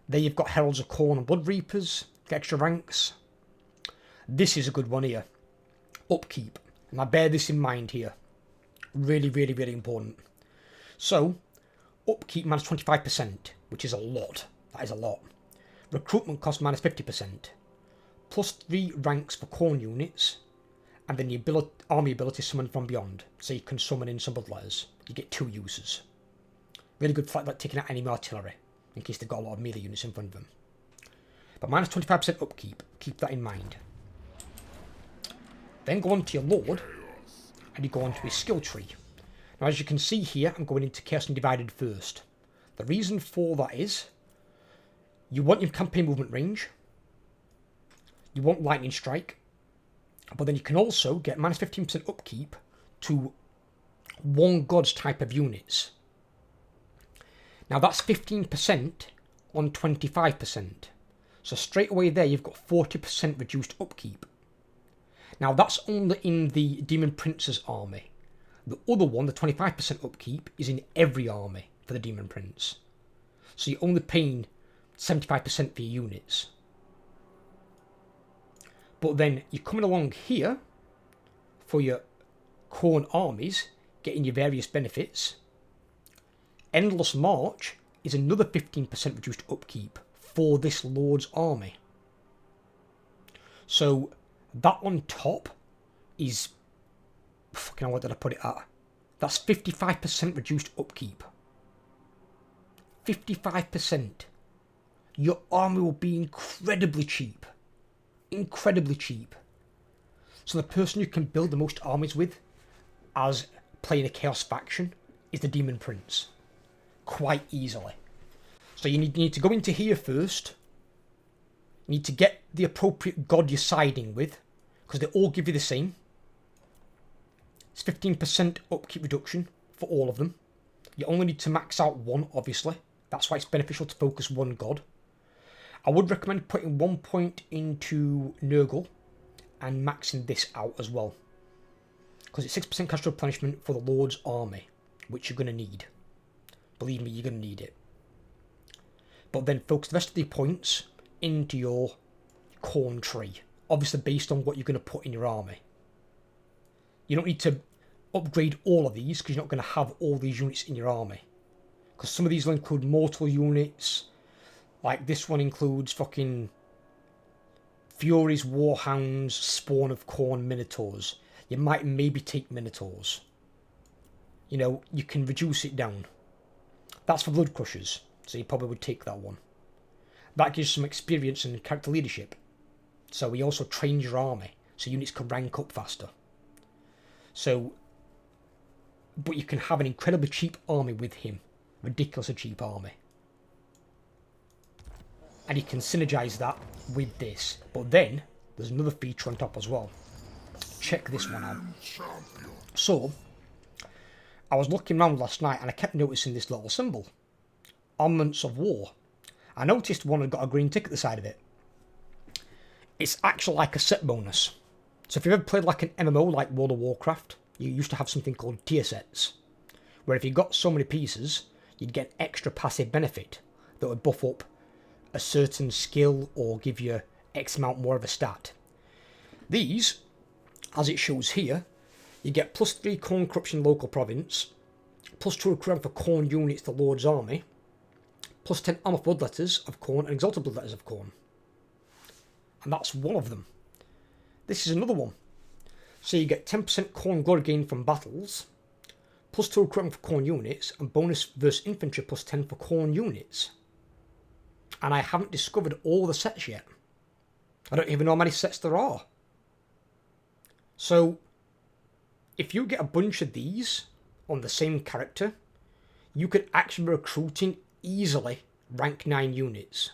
There you've got Heralds of Khorne and Blood Reapers, get extra ranks. This is a good one here. Upkeep. And I bear this in mind here. Really, really, really important. So, upkeep minus 25%, which is a lot. That is a lot. Recruitment cost minus 50%. Plus 3 ranks for Khorne units. And then the army ability summon from beyond. So you can summon in some Bloodletters. You get 2 uses. Really good for like taking out enemy artillery, in case they've got a lot of melee units in front of them. But minus 25% upkeep. Keep that in mind. Then go on to your Lord, and you go on to his skill tree. Now as you can see here, I'm going into Chaos Undivided first. The reason for that is, you want your campaign movement range, you want Lightning Strike, but then you can also get minus 15% upkeep to one god's type of units. Now that's 15% on 25%. So straight away there you've got 40% reduced upkeep. Now that's only in the Demon Prince's army. The other one, the 25% upkeep, is in every army for the Demon Prince. So you're only paying 75% for your units. But then you're coming along here for your Khorne armies, getting your various benefits. Endless March is another 15% reduced upkeep for this Lord's army. So that on top is, fucking hell, what did I put it at? That's 55% reduced upkeep. 55%. Your army will be incredibly cheap. Incredibly cheap. So the person you can build the most armies with as playing a Chaos faction is the Demon Prince. Quite easily. So you need to go into here first. You need to get the appropriate god you're siding with. because they all give you the same. It's 15% upkeep reduction for all of them. You only need to max out one, obviously. That's why it's beneficial to focus one god. I would recommend putting 1 point into Nurgle and maxing this out as well. Because it's 6% cash replenishment for the Lord's army, which you're going to need. Believe me, you're going to need it. But then focus the rest of the points into your corn tree. Obviously based on what you're going to put in your army. You don't need to upgrade all of these because you're not going to have all these units in your army. Because some of these will include mortal units. Like this one includes fucking Furies, Warhounds, Spawn of Corn, Minotaurs. You might maybe take Minotaurs. You know, you can reduce it down. That's for Blood Crushers, so you probably would take that one. That gives some experience and character leadership. So he also trains your army, so units can rank up faster. So, but you can have an incredibly cheap army with him. Ridiculously cheap army. And you can synergize that with this. But then, there's another feature on top as well. Check this one out. So, I was looking around last night and I kept noticing this little symbol. Armaments of War. I noticed one had got a green tick at the side of it. It's actually like a set bonus. So if you've ever played like an MMO like World of Warcraft, you used to have something called tier sets. Where if you got so many pieces, you'd get extra passive benefit that would buff up a certain skill or give you X amount more of a stat. These, as it shows here, you get +3 Corn Corruption Local Province, +2 recruitment for Corn units to Lord's Army, +10 Armor Bloodletters of Corn and Exalted Bloodletters of Corn. And that's one of them. This is another one. So you get 10% Corn Glory gain from battles, +2 recruitment for Corn units, and bonus versus infantry +10 for Corn units. And I haven't discovered all the sets yet. I don't even know how many sets there are. So, if you get a bunch of these on the same character, you could actually be recruiting easily rank 9 units.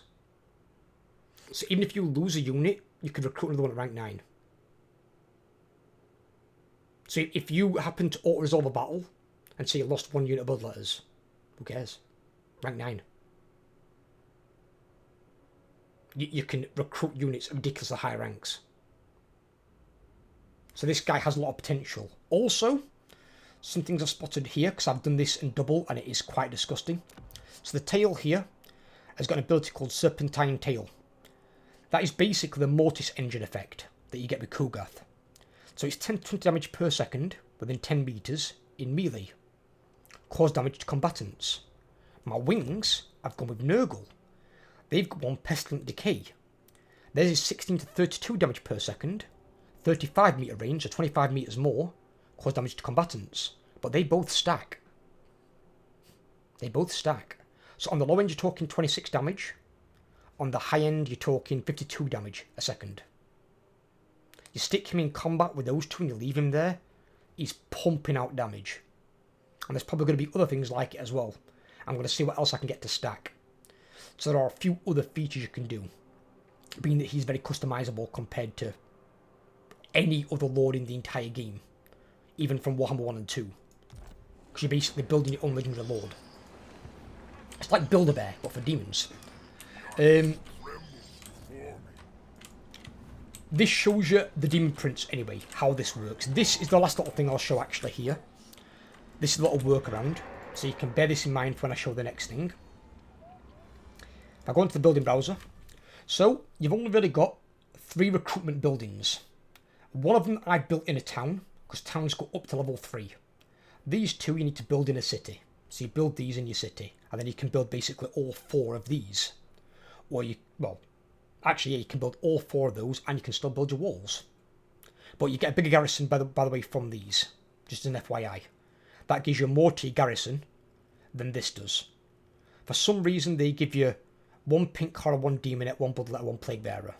So even if you lose a unit, you could recruit another one at rank 9. So if you happen to auto-resolve a battle and say you lost 1 unit of Bloodletters, who cares? Rank 9. You can recruit units of ridiculously high ranks. So this guy has a lot of potential. Also, some things I've spotted here, because I've done this in double and it is quite disgusting. So the tail here has got an ability called Serpentine Tail. That is basically the Mortise Engine effect that you get with Guth. So it's 10 to 20 damage per second within 10 meters in melee. Cause damage to combatants. My wings, I've gone with Nurgle. They've got one Pestilent Decay. Theirs is 16 to 32 damage per second, 35 meter range, so 25 meters more, cause damage to combatants. But they both stack. They both stack. So on the low end you're talking 26 damage. On the high end you're talking 52 damage a second. You stick him in combat with those two and you leave him there, he's pumping out damage. And there's probably going to be other things like it as well. I'm going to see what else I can get to stack. So there are a few other features you can do, being that he's very customizable compared to any other lord in the entire game, even from Warhammer 1 and 2. Because you're basically building your own legendary lord. It's like Build-A-Bear, but for demons. This shows you the demon prince anyway, how this works. This is the last little thing I'll show actually here. This is a little workaround, so you can bear this in mind for when I show the next thing. If I go into the building browser, so you've only really got 3 recruitment buildings. One of them I built in a town, because towns go up to level 3. These 2 you need to build in a city. So you build these in your city, and then you can build basically all 4 of these. Or you, well, actually yeah, you can build all 4 of those, and you can still build your walls. But you get a bigger garrison by the way from these, just an FYI. That gives you more to your garrison than this does. For some reason they give you 1 pink horror, 1 demonette, 1 bloodletter, 1 plague bearer.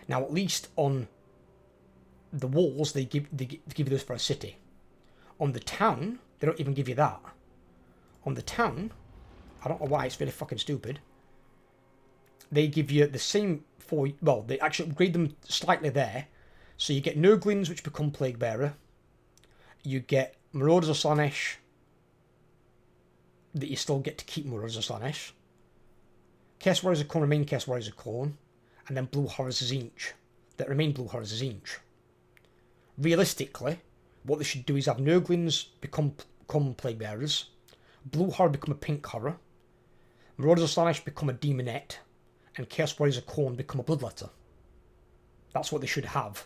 Now at least on the walls they give you those for a city. On the town they don't even give you that. On the town, I don't know why, it's really fucking stupid. They give you the same 4, well they actually upgrade them slightly there, So you get Nurglings, which become Plague Bearer. You get Marauders of Slaanesh, that you still get to keep Marauders of Slaanesh. Chaos Warriors of Khorne remain Chaos Warriors of Khorne. And then Blue Horrors of Tzeentch, that remain Blue Horrors of Tzeentch. Realistically, what they should do is have Nurglings become Plague Bearers, Blue Horror become a Pink Horror, Marauders of Slaanesh become a Demonette, and Chaos Warriors of Khorne become a Bloodletter. That's what they should have.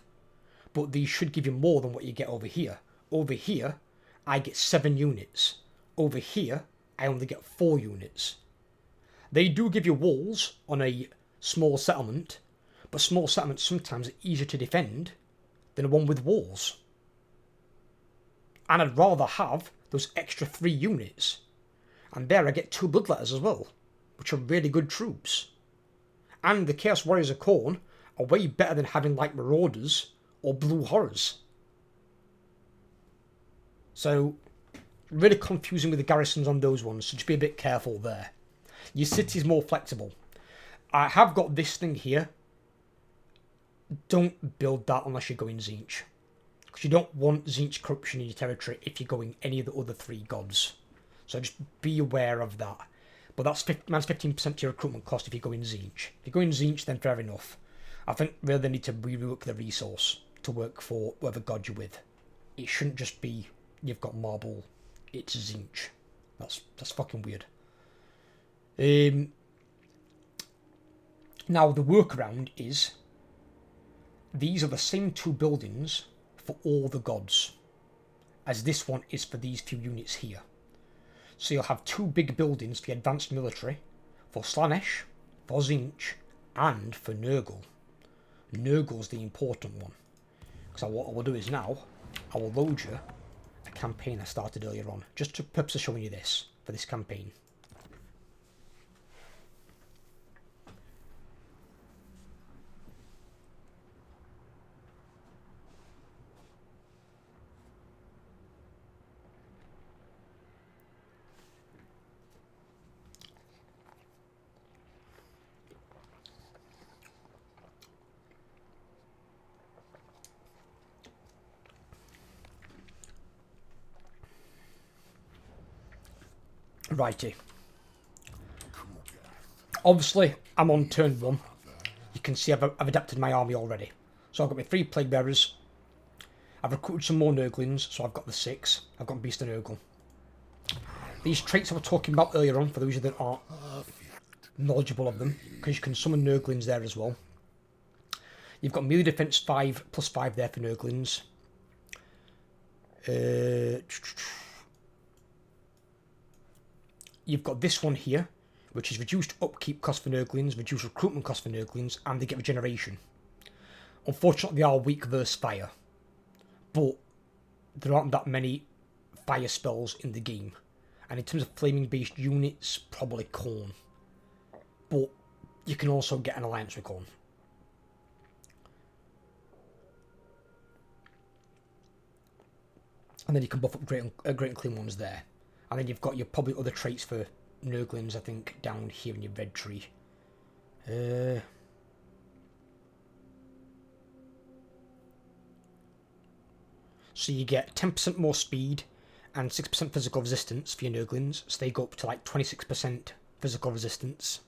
But these should give you more than what you get over here. Over here, I get 7 units. Over here, I only get 4 units. They do give you walls on a small settlement, but small settlements sometimes are easier to defend than one with walls. And I'd rather have those extra 3 units. And there I get 2 Bloodletters as well, which are really good troops. And the Chaos Warriors of Khorne are way better than having like Marauders or Blue Horrors. So, really confusing with the garrisons on those ones, so just be a bit careful there. Your city's more flexible. I have got this thing here. Don't build that unless you're going Tzeentch. Because you don't want Tzeentch corruption in your territory if you're going any of the other 3 gods. So just be aware of that. But that's minus 15% to your recruitment cost if you're going Tzeentch. If you're going Tzeentch, then fair enough. I think really they need to rework the resource to work for whatever god you're with. It shouldn't just be you've got marble, it's Tzeentch. That's fucking weird. Now the workaround is these are the same 2 buildings for all the gods as this one is for these few units here. So you'll have 2 big buildings for the advanced military for Slaanesh, for Tzeentch, and for Nurgle. Nurgle's the important one. Because what I will do is now, I will load you a campaign I started earlier on, just for the purpose of showing you this, for this campaign. Righty. Obviously, I'm on turn 1. You can see I've adapted my army already. So I've got my 3 Plague Bearers. I've recruited some more Nurglings, so I've got the 6. I've got Beast of Nurgle. These traits I was talking about earlier on, for those of you that aren't knowledgeable of them, because you can summon Nurglings there as well. You've got melee defense 5 plus 5 there for Nurglings. You've got this one here, which is reduced upkeep cost for Nurglings, reduced recruitment cost for Nurglings, and they get regeneration. Unfortunately, they are weak versus fire, but there aren't that many fire spells in the game. And in terms of flaming-based units, probably Khorne. But you can also get an alliance with Khorne. And then you can buff up Great and Clean ones there. And then you've got your probably other traits for Nurglings, I think, down here in your red tree. So you get 10% more speed and 6% physical resistance for your Nurglings. So they go up to like 26% physical resistance.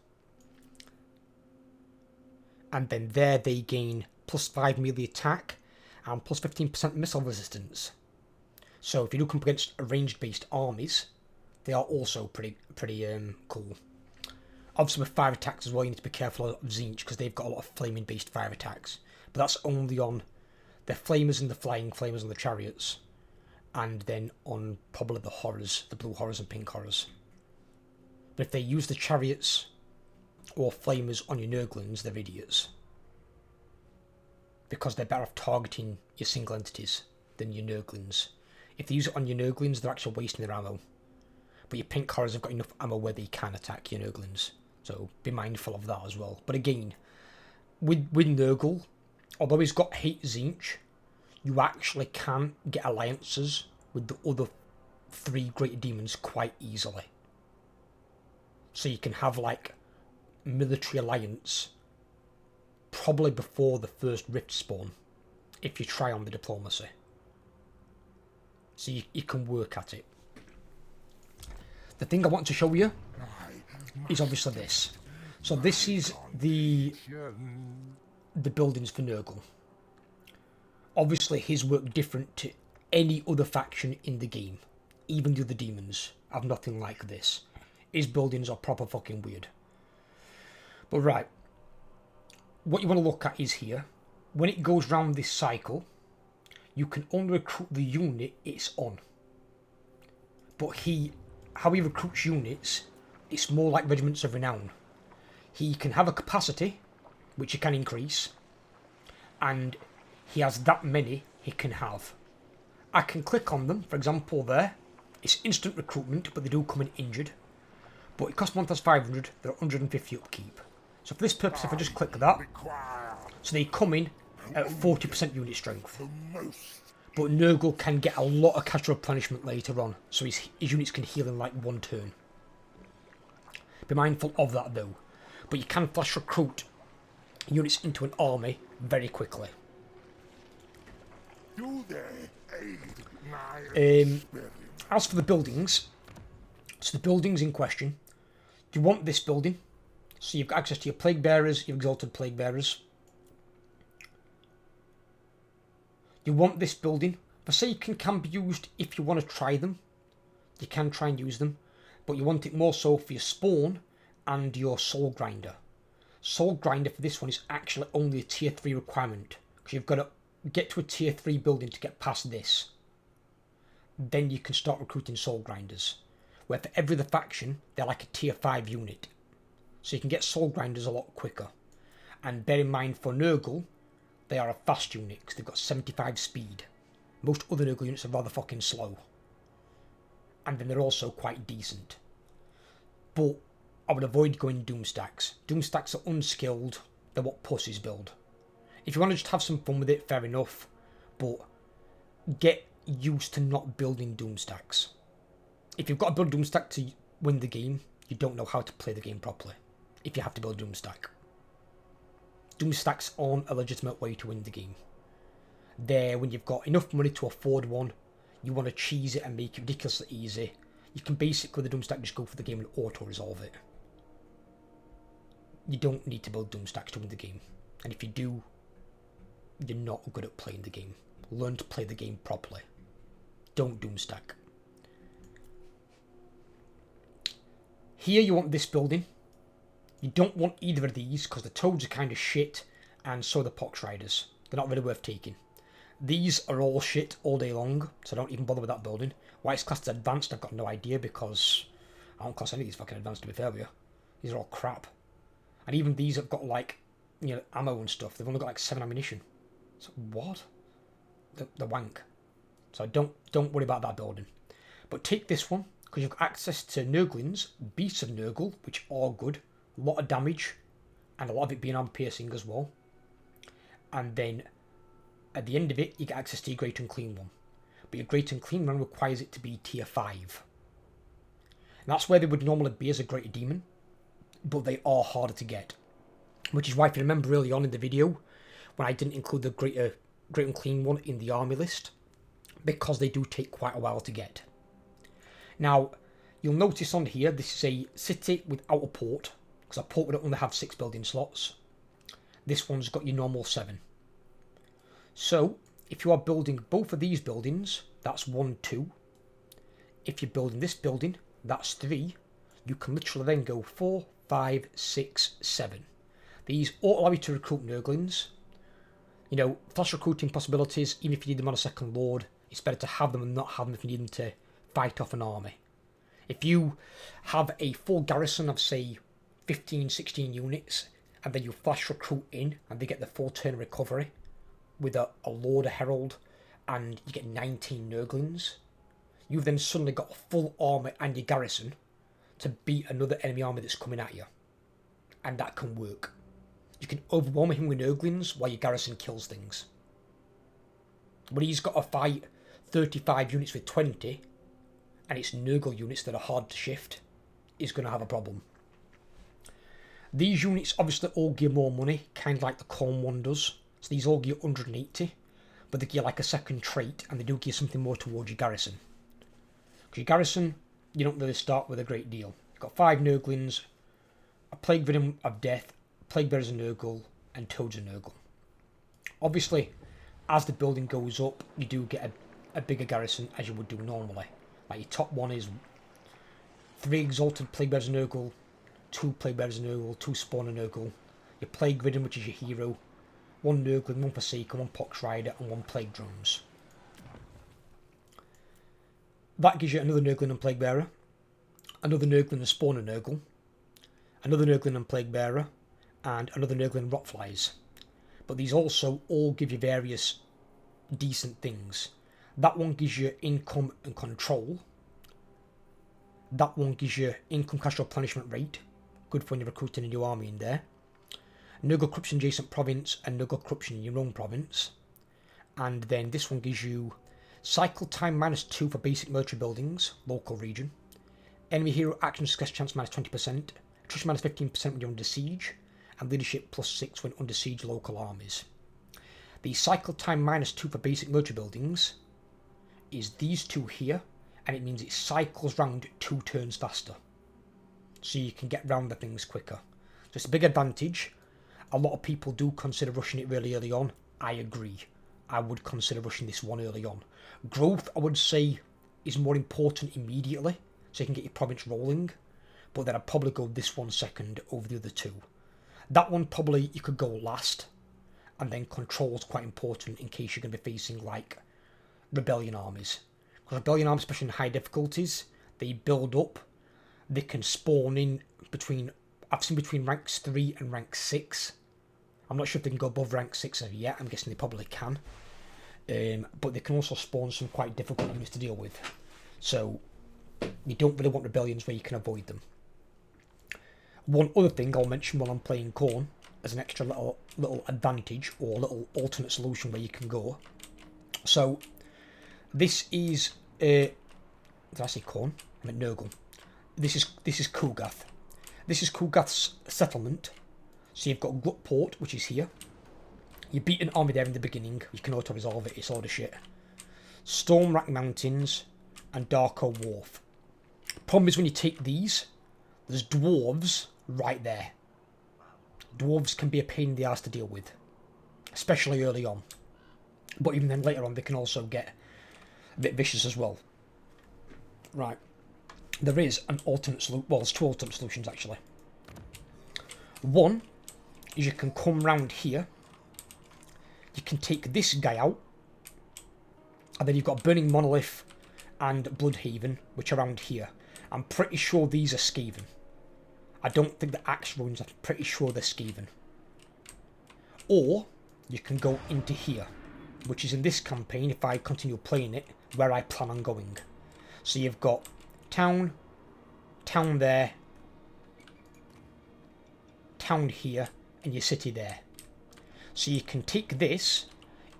And then there they gain plus 5 melee attack and plus 15% missile resistance. So if you do come up against ranged-based armies, they are also pretty cool. Obviously with fire attacks as well, you need to be careful of Tzeentch because they've got a lot of flaming-based fire attacks. But that's only on the flamers and the flying flamers and the chariots. And then on probably the horrors, the blue horrors and pink horrors. But if they use the chariots or flamers on your Nurglings, they're idiots. Because they're better off targeting your single entities than your Nurglings. If they use it on your Nurglings, they're actually wasting their ammo. But your pink horrors have got enough ammo where they can attack your Nurglings. So be mindful of that as well. But again, with Nurgle, although he's got hate Tzeentch, you actually can get alliances with the other 3 greater demons quite easily. So you can have like military alliance probably before the first rift spawn. if you try on the diplomacy. So you can work at it. The thing I want to show you is obviously this. So this is the buildings for Nurgle. Obviously his work different to any other faction in the game. Even the other demons have nothing like this. His buildings are proper fucking weird. But right, what you want to look at is here. When it goes round this cycle, you can only recruit the unit it's on. But how he recruits units, it's more like regiments of renown. He can have a capacity, which he can increase, and he has that many he can have. I can click on them, for example there. It's instant recruitment, but they do come in injured. But it costs 1,500, they're 150 upkeep. So for this purpose, if I just click that, so they come in at 40% unit strength. But Nurgle can get a lot of casual replenishment later on, so his units can heal in like one turn. Be mindful of that though. But you can flash recruit units into an army very quickly. As for the buildings, so the buildings in question, you want this building, so you've got access to your plague bearers, your exalted plague bearers. You want this building. Forsaken can be used if you want to try them. You can try and use them, but you want it more so for your spawn and your soul grinder. Soul grinder for this one is actually only a tier 3 requirement, because you've got to get to a tier 3 building to get past this. Then you can start recruiting soul grinders, where for every other faction they're like a tier 5 unit, so you can get soul grinders a lot quicker. And bear in mind, for Nurgle, they are a fast unit because they've got 75 speed. Most other Nurgle units are rather fucking slow. And then they're also quite decent. But I would avoid going Doomstacks. Doomstacks are unskilled. They're what pussies build. If you want to just have some fun with it, fair enough. But get used to not building Doomstacks. If you've got to build Doomstack to win the game, you don't know how to play the game properly. If you have to build Doomstack. Doomstacks aren't a legitimate way to win the game. There, when you've got enough money to afford one, you want to cheese it and make it ridiculously easy. You can basically, the Doomstack, just go for the game and auto-resolve it. You don't need to build Doomstacks to win the game. And if you do, you're not good at playing the game. Learn to play the game properly. Don't Doomstack. Here you want this building. You don't want either of these because the toads are kind of shit, and so are the pox riders. They're not really worth taking. These are all shit all day long, so don't even bother with that building. Why it's classed as advanced, I've got no idea, because I don't class any of these fucking advanced, to be fair with you. These are all crap. And even these have got, like, you know, ammo and stuff. They've only got like 7 ammunition. So what? The wank. So don't worry about that building. But take this one, because you've got access to Nurglings, Beasts of Nurgle, which are good. A lot of damage, and a lot of it being arm-piercing as well. And then, at the end of it, you get access to your Great Unclean one. But your Great Unclean one requires it to be tier 5. And that's where they would normally be as a Greater Demon, but they are harder to get. Which is why, if you remember early on in the video, when I didn't include the Great Unclean one in the army list, because they do take quite a while to get. Now, you'll notice on here, this is a city without a port, because a port would only have 6 building slots. This one's got your normal 7. So, if you are building both of these buildings, that's 1, 2. If you're building this building, that's 3. You can literally then go 4, 5, 6, 7. These all allow you to recruit Nurglings. You know, flash recruiting possibilities, even if you need them on a second lord, it's better to have them and not have them if you need them to fight off an army. If you have a full garrison of, say, 15, 16 units, and then you flash recruit in, and they get the full turn recovery with a Lord, a Herald, and you get 19 Nurglings, you've then suddenly got a full army and your garrison to beat another enemy army that's coming at you. And that can work. You can overwhelm him with Nurglings while your garrison kills things. When he's got to fight 35 units with 20, and it's Nurgle units that are hard to shift, he's going to have a problem. These units obviously all give more money, kind of like the Khorne one does. So these all give 180. but they give you like a second trait, and they do give you something more towards your garrison. Because your garrison, you don't really start with a great deal. You've got 5 Nurglings, a Plague Venom of Death, Plague Bearers of Nurgle, and Toads of Nurgle. Obviously, as the building goes up, you do get a bigger garrison as you would do normally. Like your top one is 3 Exalted Plague Bearers of Nurgle, 2 Plague Bearers of Nurgle, 2 Spawn of Nurgle, your Plague Ridden, which is your hero, 1 Nurgle, 1 Forsaken, 1 Pox Rider, and 1 Plague Drones. That gives you another Nurgle and Plague Bearer, another Nurgle and Spawn of Nurgle, another Nurgle and Plague Bearer, and another Nurgle and Rotflies. But these also all give you various decent things. That one gives you income and control. That one gives you income cash replenishment rate. Good for when you're recruiting a new army in there. Nurgle Corruption adjacent province and Nurgle Corruption in your own province. And then this one gives you cycle time -2 for basic military buildings, local region. Enemy hero action success chance -20%. Attrition -15% when you're under siege. And leadership +6 when under siege local armies. The cycle time -2 for basic military buildings is these 2 here, and it means it cycles round 2 turns faster. So you can get round the things quicker. So it's a big advantage. A lot of people do consider rushing it really early on. I agree. I would consider rushing this one early on. Growth, I would say, is more important immediately, so you can get your province rolling. But then I'd probably go this one second over the other 2. That one probably you could go last, and then control is quite important in case you're going to be facing like rebellion armies. Because rebellion armies, especially in high difficulties, they build up. They can spawn in between, I've seen between ranks 3 and rank 6. I'm not sure if they can go above rank 6 as yet. I'm guessing they probably can. But they can also spawn some quite difficult units to deal with. So you don't really want rebellions where you can avoid them. One other thing I'll mention while I'm playing Khorne as an extra little advantage or little alternate solution where you can go. So this is did I say Khorne? I meant Nurgle. This is Guth. This is Guth's settlement. So you've got Gutport, which is here. You beat an army there in the beginning. You can auto resolve it. It's all the shit. Stormrack Mountains and Darko Wharf. Problem is when you take these, there's dwarves right there. Dwarves can be a pain in the ass to deal with, especially early on. But even then later on, they can also get a bit vicious as well. Right. There is an alternate solution. Well, there's 2 alternate solutions actually. One is you can come round here. You can take this guy out. And then you've got Burning Monolith and Bloodhaven, which are around here. I'm pretty sure these are Skaven. I don't think the Axe Ruins, I'm pretty sure they're Skaven. Or you can go into here, which is in this campaign, if I continue playing it, where I plan on going. So you've got town, town there, town here, and your city there. So you can take this.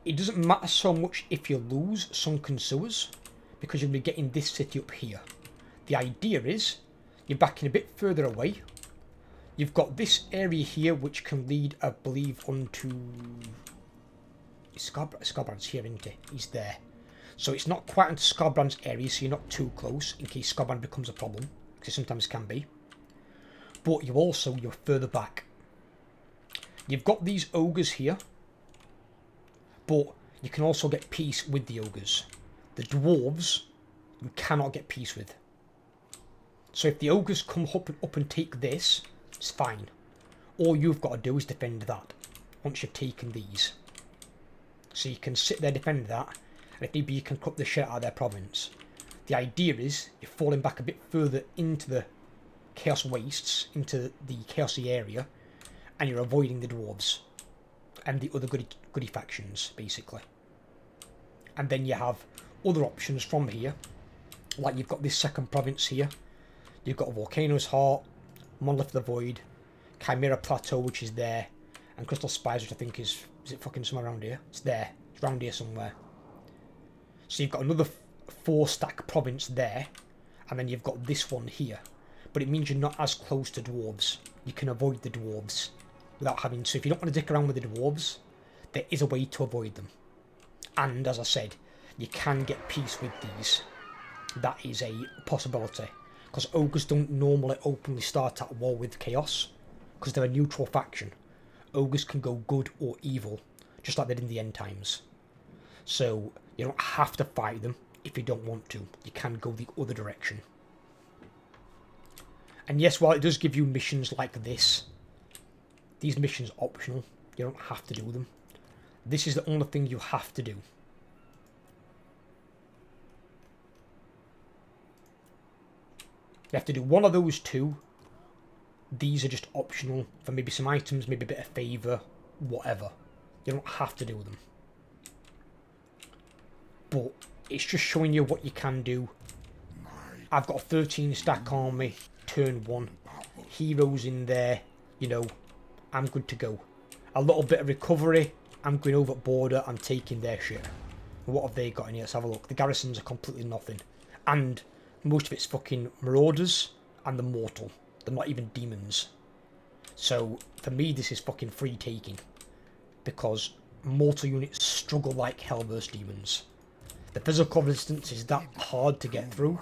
It doesn't matter so much if you lose sunken sewers, because you'll be getting this city up here. The idea is, you're backing a bit further away. You've got this area here, which can lead, I believe, onto... Scarbrand's here, isn't he? He's there. So it's not quite into Scarbrand's area, so you're not too close, in case Scarbrand becomes a problem, because it sometimes can be. But you're further back. You've got these ogres here, but you can also get peace with the ogres. The dwarves, you cannot get peace with. So if the ogres come up and take this, it's fine. All you've got to do is defend that, once you've taken these. So you can sit there, defend that, and if need be, you can cut the shit out of their province. The idea is, you're falling back a bit further into the Chaos Wastes, into the Chaosy area, and you're avoiding the dwarves and the other goody factions, basically. And then you have other options from here, like you've got this second province here. You've got Volcano's Heart, Monolith of the Void, Chimera Plateau, which is there, and Crystal Spires, which I think is it fucking somewhere around here? It's there. It's around here somewhere. So you've got another 4-stack province there, and then you've got this one here. But it means you're not as close to dwarves. You can avoid the dwarves without having to. So if you don't want to dick around with the dwarves, there is a way to avoid them. And as I said, you can get peace with these. That is a possibility. Because ogres don't normally openly start at war with chaos, because they're a neutral faction. Ogres can go good or evil, just like they did in the end times. So you don't have to fight them if you don't want to. You can go the other direction. And yes, while it does give you missions like this, these missions are optional. You don't have to do them. This is the only thing you have to do. You have to do one of those two. These are just optional for maybe some items, maybe a bit of favour, whatever. You don't have to do them. But it's just showing you what you can do. I've got a 13 stack army, turn 1. Heroes in there, you know, I'm good to go. A little bit of recovery, I'm going over border, I'm taking their shit. What have they got in here? Let's have a look. The garrisons are completely nothing. And most of it's fucking marauders and the mortal. They're not even demons. So for me this is fucking free taking. Because mortal units struggle like hell versus demons. The physical resistance is that hard to get through.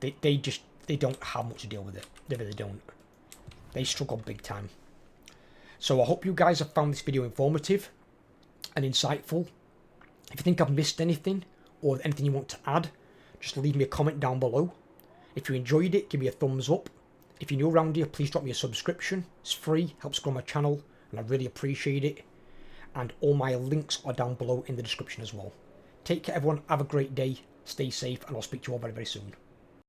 They don't have much to deal with it. They really don't. They struggle big time. So I hope you guys have found this video informative and insightful. If you think I've missed anything, or anything you want to add, just leave me a comment down below. If you enjoyed it, give me a thumbs up. If you're new around here, please drop me a subscription. It's free, helps grow my channel, and I really appreciate it. And all my links are down below in the description as well. Take care everyone, have a great day, stay safe, and I'll speak to you all very, very soon.